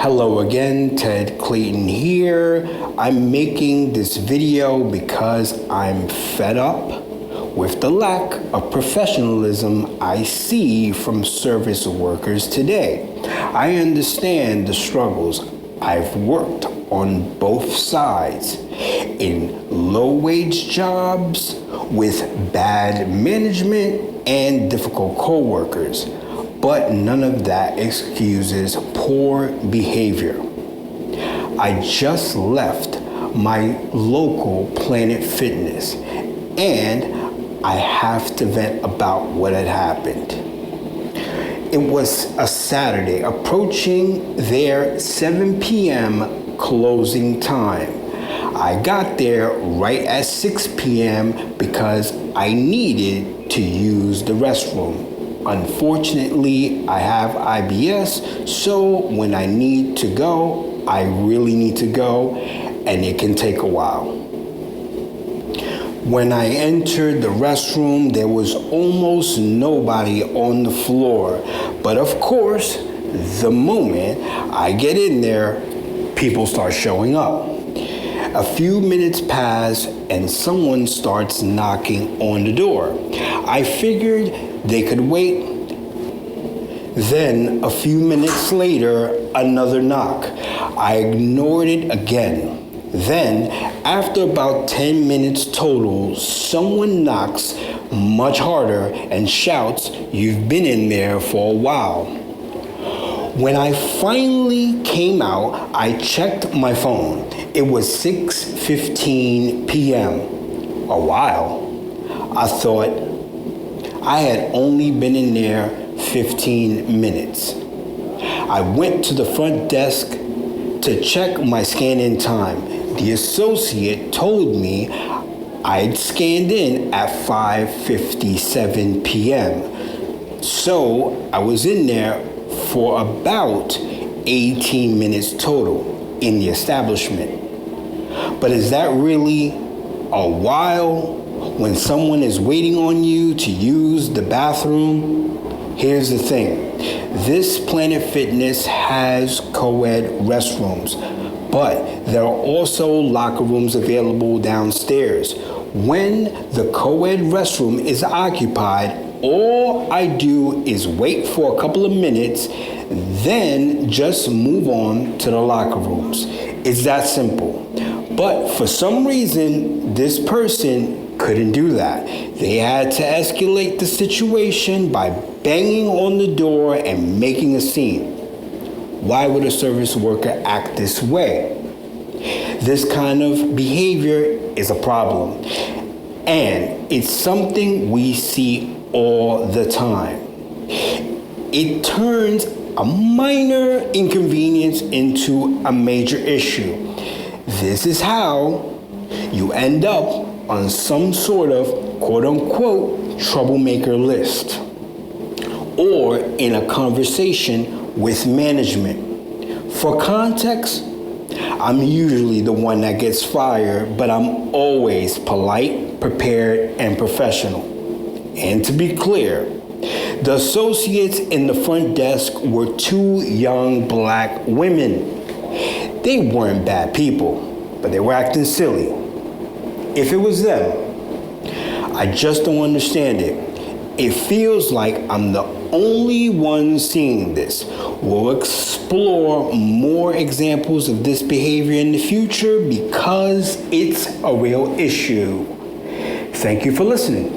Hello again, Ted Clayton here. I'm making this video because I'm fed up with the lack of professionalism I see from service workers today. I understand the struggles. I've worked on both sides, in low-wage jobs with bad management and difficult co-workers, but none of that excuses poor behavior. I just left my local Planet Fitness and I have to vent about what had happened. It was a Saturday, approaching their 7 p.m. closing time. I got there right at 6 p.m. because I needed to use the restroom. Unfortunately, I have IBS, so when I need to go, I really need to go, and it can take a while. When I entered the restroom, there was almost nobody on the floor. But of course, the moment I get in there, people start showing up. A few minutes pass and someone starts knocking on the door. I figured they could wait. Then a few minutes later, another knock. I ignored it again. Then, after about 10 minutes total, someone knocks much harder and shouts, "You've been in there for a while." When I finally came out, I checked my phone. It was 6:15 p.m. A while. I thought I had only been in there 15 minutes. I went to the front desk to check my scan-in time. The associate told me I'd scanned in at 5:57 p.m. So I was in there for about 18 minutes total in the establishment. But is that really a while when someone is waiting on you to use the bathroom? Here's the thing. This Planet Fitness has co-ed restrooms, but there are also locker rooms available downstairs. When the co-ed restroom is occupied, all I do is wait for a couple of minutes, then just move on to the locker rooms. It's that simple. But for some reason, this person couldn't do that. They had to escalate the situation by banging on the door and making a scene. Why would a service worker act this way? This kind of behavior is a problem, and it's something we see all the time. It turns a minor inconvenience into a major issue. This is how you end up on some sort of quote-unquote troublemaker list, or in a conversation with management. For context, I'm usually the one that gets fired, but I'm always polite, prepared, and professional. And to be clear, the associates in the front desk were two young black women. They weren't bad people, but they were acting silly. If it was them, I just don't understand it. It feels like I'm the only one seeing this. We'll explore more examples of this behavior in the future because it's a real issue. Thank you for listening.